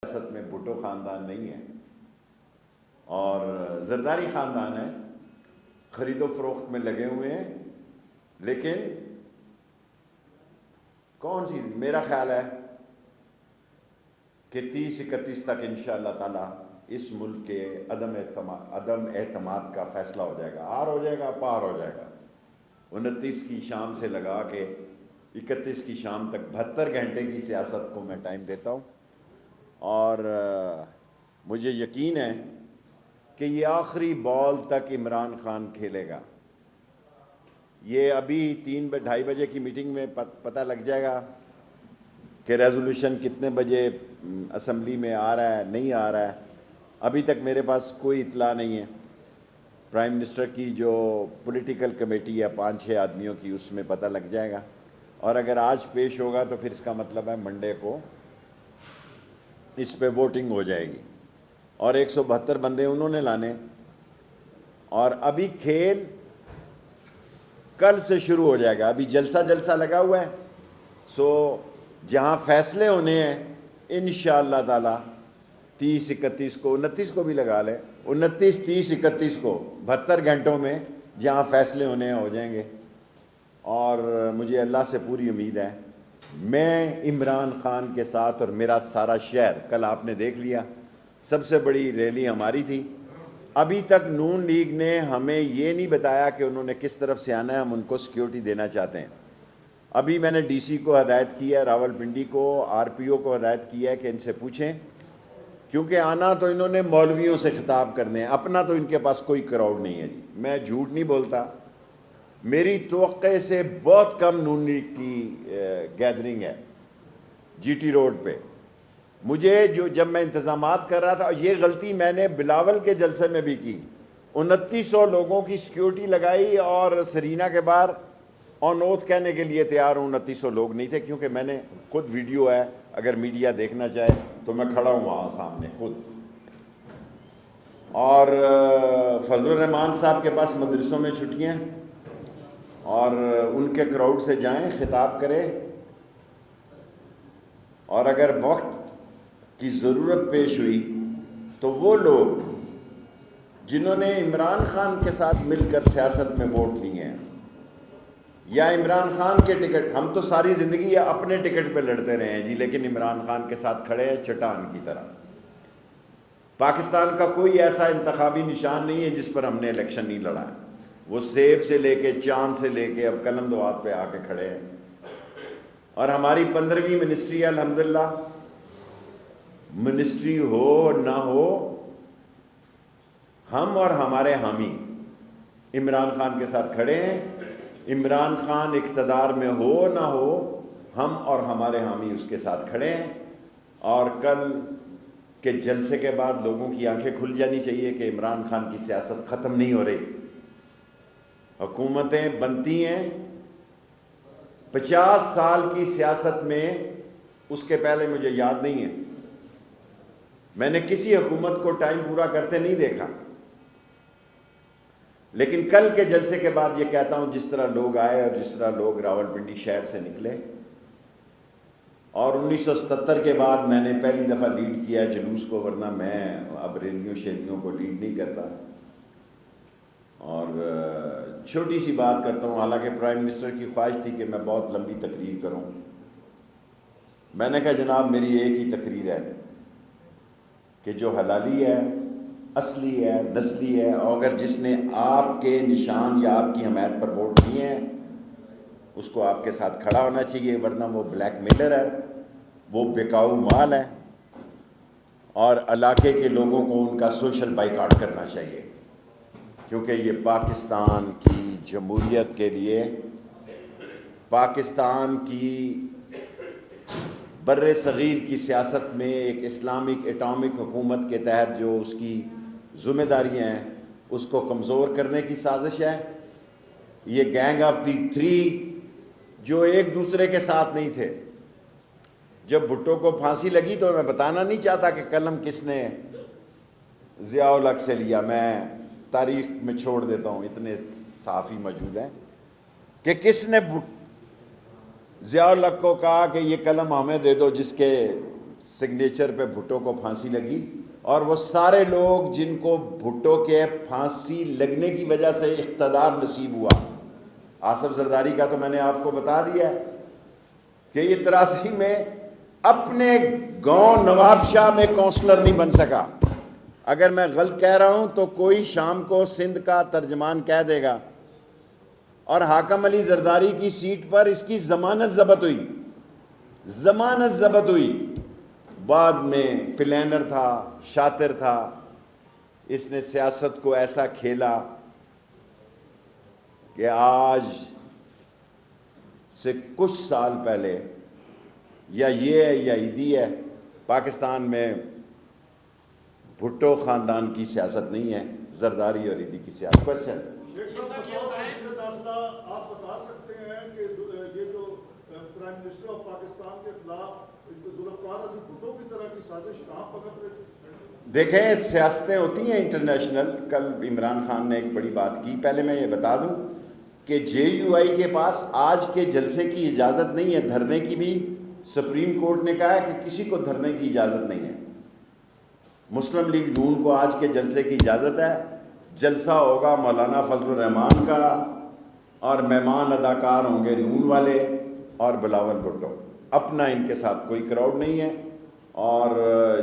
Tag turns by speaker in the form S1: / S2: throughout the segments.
S1: سیاست میں بھٹو خاندان نہیں ہے اور زرداری خاندان ہے، خرید و فروخت میں لگے ہوئے ہیں، لیکن کون سی میرا خیال ہے کہ 30-31 تک انشاءاللہ تعالی اس ملک کے عدم اعتماد کا فیصلہ ہو جائے گا، آر ہو جائے گا، پار ہو جائے گا۔ 29 کی شام سے لگا کے 31 کی شام تک 72 گھنٹے کی سیاست کو میں ٹائم دیتا ہوں، اور مجھے یقین ہے کہ یہ آخری بال تک عمران خان کھیلے گا۔ یہ ابھی 2:30 بجے کی میٹنگ میں پتہ لگ جائے گا کہ ریزولوشن کتنے بجے اسمبلی میں آ رہا ہے، نہیں آ رہا ہے۔ ابھی تک میرے پاس کوئی اطلاع نہیں ہے۔ پرائم منسٹر کی جو پولیٹیکل کمیٹی ہے 5-6 آدمیوں کی، اس میں پتہ لگ جائے گا، اور اگر آج پیش ہوگا تو پھر اس کا مطلب ہے منڈے کو اس پہ ووٹنگ ہو جائے گی، اور 172 بندے انہوں نے لانے، اور ابھی کھیل کل سے شروع ہو جائے گا۔ ابھی جلسہ لگا ہوا ہے، سو جہاں فیصلے ہونے ہیں انشاءاللہ تعالی 30-31 کو، 29 کو بھی لگا لے، 29 30 31 کو 72 گھنٹوں میں جہاں فیصلے ہونے ہیں ہو جائیں گے، اور مجھے اللہ سے پوری امید ہے۔ میں عمران خان کے ساتھ، اور میرا سارا شہر، کل آپ نے دیکھ لیا سب سے بڑی ریلی ہماری تھی۔ ابھی تک نون لیگ نے ہمیں یہ نہیں بتایا کہ انہوں نے کس طرف سے آنا ہے، ہم ان کو سیکیورٹی دینا چاہتے ہیں۔ ابھی میں نے ڈی سی کو ہدایت کی ہے، راول پنڈی کو، آر پی او کو ہدایت کی ہے کہ ان سے پوچھیں، کیونکہ آنا تو انہوں نے مولویوں سے خطاب کرنے ہیں، اپنا تو ان کے پاس کوئی کراؤڈ نہیں ہے جی، میں جھوٹ نہیں بولتا۔ میری توقع سے بہت کم نون لیگ کی گیدرنگ ہے جی ٹی روڈ پہ۔ مجھے جب میں انتظامات کر رہا تھا، یہ غلطی میں نے بلاول کے جلسے میں بھی کی، 2900 لوگوں کی سیکیورٹی لگائی، اور سرینا کے باہر آن اوتھ کہنے کے لیے تیار ہوں 2900 لوگ نہیں تھے، کیونکہ میں نے خود ویڈیو ہے، اگر میڈیا دیکھنا چاہے تو میں کھڑا ہوں وہاں سامنے خود۔ اور فضل الرحمان صاحب کے پاس مدرسوں میں چھٹیاں، اور ان کے کراؤڈ سے جائیں، خطاب کریں، اور اگر وقت کی ضرورت پیش ہوئی تو وہ لوگ جنہوں نے عمران خان کے ساتھ مل کر سیاست میں ووٹ لیے ہیں، یا عمران خان کے ٹکٹ، ہم تو ساری زندگی اپنے ٹکٹ پہ لڑتے رہے ہیں جی، لیکن عمران خان کے ساتھ کھڑے ہیں چٹان کی طرح۔ پاکستان کا کوئی ایسا انتخابی نشان نہیں ہے جس پر ہم نے الیکشن نہیں لڑا ہے، وہ سیب سے لے کے چاند سے لے کے اب قلم دوات پہ آ کے کھڑے ہیں، اور ہماری 15ویں منسٹری ہے الحمدللہ۔ منسٹری ہو نہ ہو، ہم اور ہمارے حامی عمران خان کے ساتھ کھڑے ہیں۔ عمران خان اقتدار میں ہو نہ ہو، ہم اور ہمارے حامی اس کے ساتھ کھڑے ہیں، اور کل کے جلسے کے بعد لوگوں کی آنکھیں کھل جانی چاہیے کہ عمران خان کی سیاست ختم نہیں ہو رہی۔ حکومتیں بنتی ہیں، 50 سال کی سیاست میں، اس کے پہلے مجھے یاد نہیں ہے میں نے کسی حکومت کو ٹائم پورا کرتے نہیں دیکھا، لیکن کل کے جلسے کے بعد یہ کہتا ہوں، جس طرح لوگ آئے اور جس طرح لوگ راول پنڈی شہر سے نکلے، اور 1977 کے بعد میں نے پہلی دفعہ لیڈ کیا جلوس کو، ورنہ میں اب ریلیوں شیلیوں کو لیڈ نہیں کرتا۔ اور چھوٹی سی بات کرتا ہوں، حالانکہ پرائم منسٹر کی خواہش تھی کہ میں بہت لمبی تقریر کروں، میں نے کہا جناب میری ایک ہی تقریر ہے کہ جو حلالی ہے، اصلی ہے، نسلی ہے، اور اگر جس نے آپ کے نشان یا آپ کی حمایت پر ووٹ دیے ہیں اس کو آپ کے ساتھ کھڑا ہونا چاہیے، ورنہ وہ بلیک میلر ہے، وہ بکاؤ مال ہے، اور علاقے کے لوگوں کو ان کا سوشل بائیکاٹ کرنا چاہیے، کیونکہ یہ پاکستان کی جمہوریت کے لیے، پاکستان کی بر صغیر کی سیاست میں ایک اسلامک اٹامک حکومت کے تحت جو اس کی ذمہ داریاں ہیں اس کو کمزور کرنے کی سازش ہے۔ یہ گینگ آف دی 3 جو ایک دوسرے کے ساتھ نہیں تھے، جب بھٹو کو پھانسی لگی تو میں بتانا نہیں چاہتا کہ قلم کس نے ضیاء الحق سے لیا، میں تاریخ میں چھوڑ دیتا ہوں، اتنے صحافی موجود ہیں، کہ کس نے ضیاء الحق کو کہا کہ یہ قلم ہمیں دے دو جس کے سگنیچر پہ بھٹو کو پھانسی لگی، اور وہ سارے لوگ جن کو بھٹو کے پھانسی لگنے کی وجہ سے اقتدار نصیب ہوا، آصف زرداری کا تو میں نے آپ کو بتا دیا کہ یہ 83 میں اپنے گاؤں نواب شاہ میں کونسلر نہیں بن سکا۔ اگر میں غلط کہہ رہا ہوں تو کوئی شام کو سندھ کا ترجمان کہہ دے گا۔ اور حاکم علی زرداری کی سیٹ پر اس کی ضمانت ضبط ہوئی، بعد میں پلینر تھا، شاطر تھا، اس نے سیاست کو ایسا کھیلا کہ آج سے کچھ سال پہلے، یا یہ ہے یا عیدی ہے، پاکستان میں بھٹو خاندان کی سیاست نہیں ہے، زرداری اور عیدی کی سیاست۔ کوشچن
S2: آپ بتا سکتے ہیں کہ یہ جو پرائم منسٹر آف پاکستان کے خلاف ذوالفقار علی بھٹو کی طرح کی سازش کہاں پکڑ رہی؟
S1: دیکھیں، سیاستیں ہوتی ہیں انٹرنیشنل۔ کل عمران خان نے ایک بڑی بات کی۔ پہلے میں یہ بتا دوں کہ JUI کے پاس آج کے جلسے کی اجازت نہیں ہے، دھرنے کی بھی سپریم کورٹ نے کہا ہے کہ کسی کو دھرنے کی اجازت نہیں ہے۔ مسلم لیگ نون کو آج کے جلسے کی اجازت ہے، جلسہ ہوگا مولانا فضل الرحمان کا، اور مہمان اداکار ہوں گے نون والے اور بلاول بھٹو۔ اپنا ان کے ساتھ کوئی کراؤڈ نہیں ہے۔ اور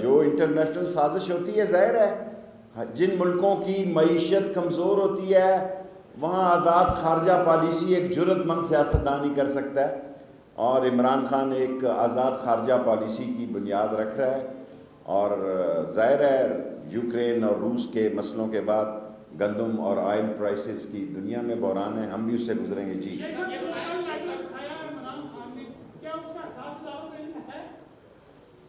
S1: جو انٹرنیشنل سازش ہوتی ہے، ظاہر ہے جن ملکوں کی معیشت کمزور ہوتی ہے وہاں آزاد خارجہ پالیسی ایک جرأت مند سیاستدان ہی کر سکتا ہے، اور عمران خان ایک آزاد خارجہ پالیسی کی بنیاد رکھ رہا ہے۔ اور ظاہر ہے یوکرین اور روس کے مسئلوں کے بعد گندم اور آئل پرائسز کی دنیا میں بحران ہے، ہم بھی اس سے گزریں گے۔ جی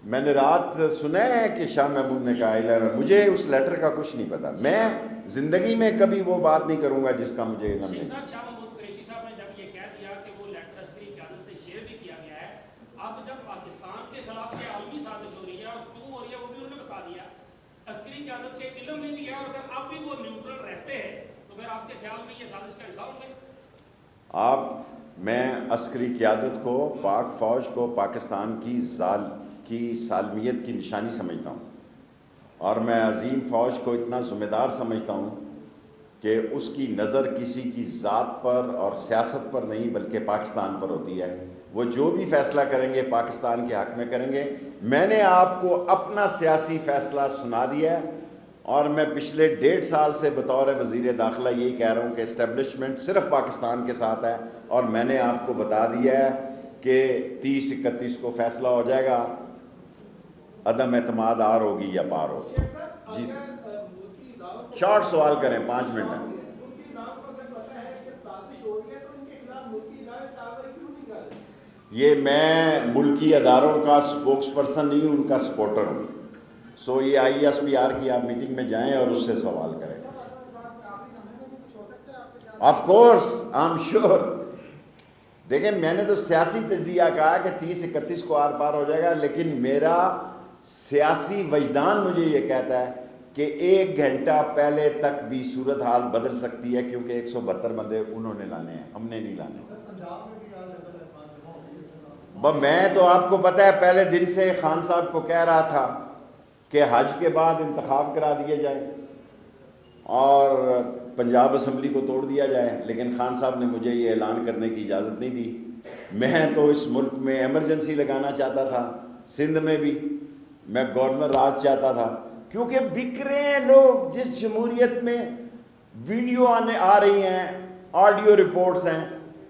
S1: میں نے رات سنا ہے کہ شاہ محمود نے کہا ہے، مجھے اس لیٹر کا کچھ نہیں پتا، میں زندگی میں کبھی وہ بات نہیں کروں گا جس کا مجھے علم نہیں۔
S3: شاہ محمود قریشی صاحب نے جب یہ کہہ دیا کہ وہ لیٹر عسکری قیادت سے شیئر بھی کیا گیا ہے، اب جب پاکستان کے خلاف یہ عالمی سازش ہو رہی ہے اور کیوں ہو رہی ہے وہ بھی انہوں نے بتا دیا، عسکری قیادت کے علم میں بھی ہے، اور اگر اب بھی وہ نیوٹرل رہتے ہیں تو پھر آپ کے خیال میں یہ سازش کا حصہ ہوں گے؟
S1: میں عسکری قیادت کو، پاک فوج کو پاکستان کی سالمیت کی نشانی سمجھتا ہوں، اور میں عظیم فوج کو اتنا ذمہ دار سمجھتا ہوں کہ اس کی نظر کسی کی ذات پر اور سیاست پر نہیں بلکہ پاکستان پر ہوتی ہے۔ وہ جو بھی فیصلہ کریں گے پاکستان کے حق میں کریں گے۔ میں نے آپ کو اپنا سیاسی فیصلہ سنا دیا ہے، اور میں پچھلے 1.5 سال سے بطور وزیر داخلہ یہی کہہ رہا ہوں کہ اسٹیبلشمنٹ صرف پاکستان کے ساتھ ہے، اور میں نے آپ کو بتا دیا ہے کہ 30-31 کو فیصلہ ہو جائے گا، عدم اعتماد آر ہوگی یا پار ہوگی۔ جی شارٹ سوال کریں، 5 منٹ ہیں۔ یہ میں ملکی اداروں کا سپوکس پرسن نہیں ہوں، ان کا سپورٹر ہوں۔ سو یہ ISPR کی آپ میٹنگ میں جائیں اور اس سے سوال کریں۔ Of course, I am sure. دیکھیں، میں نے تو سیاسی تجزیہ کہا کہ 30-31 کو آر پار ہو جائے گا، لیکن میرا سیاسی وجدان مجھے یہ کہتا ہے کہ 1 گھنٹہ پہلے تک بھی صورتحال بدل سکتی ہے، کیونکہ 172 بندے انہوں نے لانے ہیں، ہم نے نہیں لانے۔ میں تو آپ کو پتہ ہے پہلے دن سے خان صاحب کو کہہ رہا تھا کہ حج کے بعد انتخاب کرا دیے جائیں اور پنجاب اسمبلی کو توڑ دیا جائے، لیکن خان صاحب نے مجھے یہ اعلان کرنے کی اجازت نہیں دی۔ میں تو اس ملک میں ایمرجنسی لگانا چاہتا تھا، سندھ میں بھی میں گورنر راج چاہتا تھا، کیونکہ بک رہے ہیں لوگ۔ جس جمہوریت میں ویڈیو آ رہی ہیں، آڈیو رپورٹس ہیں،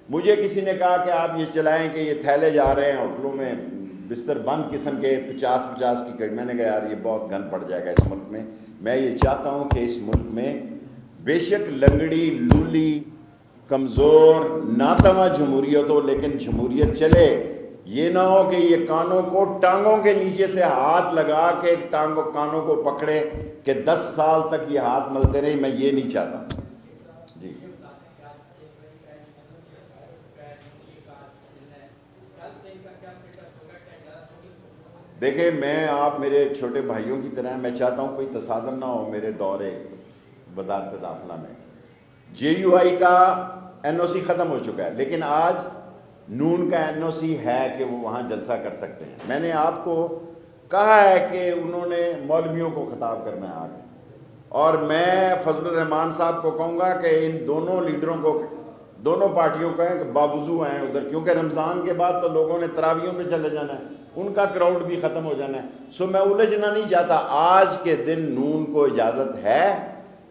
S1: مجھے کسی نے کہا کہ آپ یہ چلائیں کہ یہ تھیلے جا رہے ہیں ہوٹلوں میں، بستر بند قسم کے 50 کی کڑی۔ میں نے کہا یار یہ بہت گن پڑ جائے گا اس ملک میں۔ میں یہ چاہتا ہوں کہ اس ملک میں بے شک لنگڑی، لولی، کمزور، ناتواں جمہوریت ہو، لیکن جمہوریت چلے۔ یہ نہ ہو کہ یہ کانوں کو ٹانگوں کے نیچے سے ہاتھ لگا کے کانوں کو پکڑے کہ 10 سال تک یہ ہاتھ ملتے رہے۔ میں یہ نہیں چاہتا۔ جی دیکھیں، میں آپ میرے چھوٹے بھائیوں کی طرح، میں چاہتا ہوں کوئی تصادم نہ ہو میرے دورے وزارت داخلہ میں۔ JUI کا NOC ختم ہو چکا ہے، لیکن آج نون کا NOC ہے کہ وہ وہاں جلسہ کر سکتے ہیں۔ میں نے آپ کو کہا ہے کہ انہوں نے مولویوں کو خطاب کرنا ہے آگے، اور میں فضل الرحمان صاحب کو کہوں گا کہ ان دونوں لیڈروں کو، دونوں پارٹیوں کو کہ باوضو آئیں ادھر، کیونکہ رمضان کے بعد تو لوگوں نے تراویحوں پہ چلے جانا ہے، ان کا کراؤڈ بھی ختم ہو جانا ہے۔ سو میں الجھنا نہیں چاہتا، آج کے دن نون کو اجازت ہے،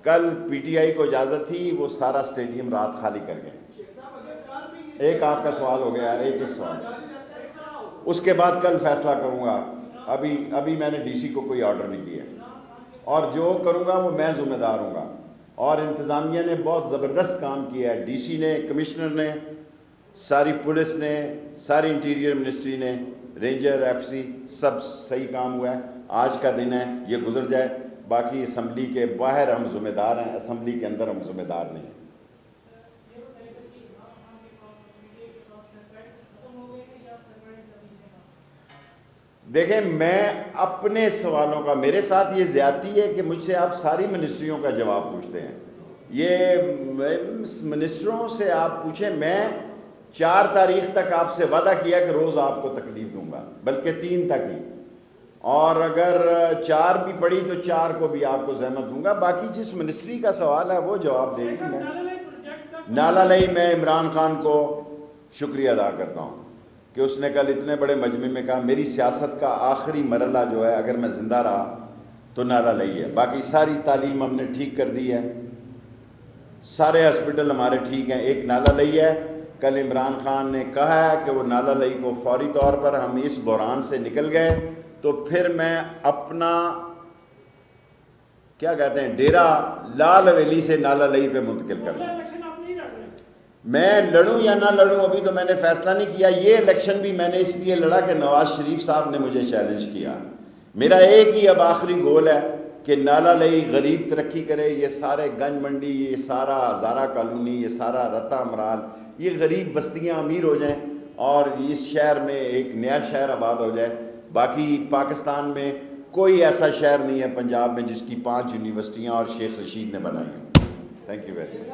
S1: کل پی ٹی آئی کو اجازت تھی، وہ سارا اسٹیڈیم رات خالی کر گئے۔ ایک آپ کا سوال ہو گیا یار، ایک سوال، اس کے بعد کل فیصلہ کروں گا، ابھی میں نے ڈی سی کو کوئی آرڈر نہیں کیا، اور جو کروں گا وہ میں ذمہ دار ہوں گا۔ اور انتظامیہ نے بہت زبردست کام کیا ہے، ڈی سی نے، کمشنر نے، ساری پولیس نے، ساری انٹیریئر منسٹری نے، رینجر، ایف سی، سب صحیح کام ہوا ہے۔ آج کا دن ہے، یہ گزر جائے، باقی اسمبلی کے باہر ہم ذمہ دار ہیں، اسمبلی کے اندر ہم ذمہ دار نہیں ہیں۔ دیکھیں، میں اپنے سوالوں کا، میرے ساتھ یہ زیادتی ہے کہ مجھ سے آپ ساری منسٹریوں کا جواب پوچھتے ہیں، یہ منسٹروں سے آپ پوچھیں۔ میں 4 تاریخ تک آپ سے وعدہ کیا کہ روز آپ کو تکلیف دوں گا، بلکہ 3 تک ہی، اور اگر 4 بھی پڑی تو 4 کو بھی آپ کو زحمت دوں گا۔ باقی جس منسٹری کا سوال ہے وہ جواب دے گی۔ میں نالا لئی، میں عمران خان کو شکریہ ادا کرتا ہوں کہ اس نے کل اتنے بڑے مجمع میں کہا میری سیاست کا آخری مرحلہ جو ہے اگر میں زندہ رہا تو نالا لئی ہے، باقی ساری تعلیم ہم نے ٹھیک کر دی ہے، سارے ہاسپٹل ہمارے ٹھیک ہیں، ایک نالا لئی ہے۔ کل عمران خان نے کہا ہے کہ وہ نالا لئی کو فوری طور پر، ہم اس بحران سے نکل گئے تو پھر میں اپنا کیا کہتے ہیں ڈیرا لال حویلی سے نالا لئی پہ منتقل کر دوں۔ میں لڑوں یا نہ لڑوں ابھی تو میں نے فیصلہ نہیں کیا۔ یہ الیکشن بھی میں نے اس لیے لڑا کہ نواز شریف صاحب نے مجھے چیلنج کیا۔ میرا ایک ہی اب آخری گول ہے کہ نالا لئی غریب ترقی کرے، یہ سارے گنج منڈی، یہ سارا ہزارہ کالونی، یہ سارا رتا امرال، یہ غریب بستیاں امیر ہو جائیں اور اس شہر میں ایک نیا شہر آباد ہو جائے۔ باقی پاکستان میں کوئی ایسا شہر نہیں ہے پنجاب میں جس کی 5 یونیورسٹیاں اور شیخ رشید نے بنائی ہیں۔ Thank you very much.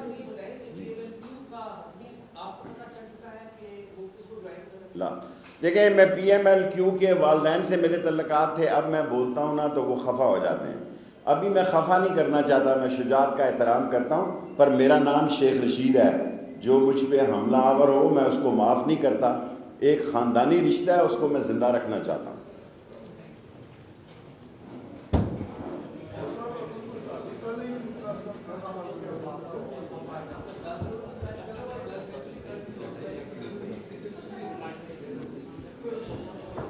S1: دیکھیں، میں پی ایم ایل کیو کے والدین سے میرے تعلقات تھے، اب میں بولتا ہوں نا تو وہ خفا ہو جاتے ہیں۔ ابھی میں خفا نہیں کرنا چاہتا، میں شجاعت کا احترام کرتا ہوں، پر میرا نام شیخ رشید ہے، جو مجھ پہ حملہ آور ہو میں اس کو معاف نہیں کرتا۔ ایک خاندانی رشتہ ہے، اس کو میں زندہ رکھنا چاہتا ہوں۔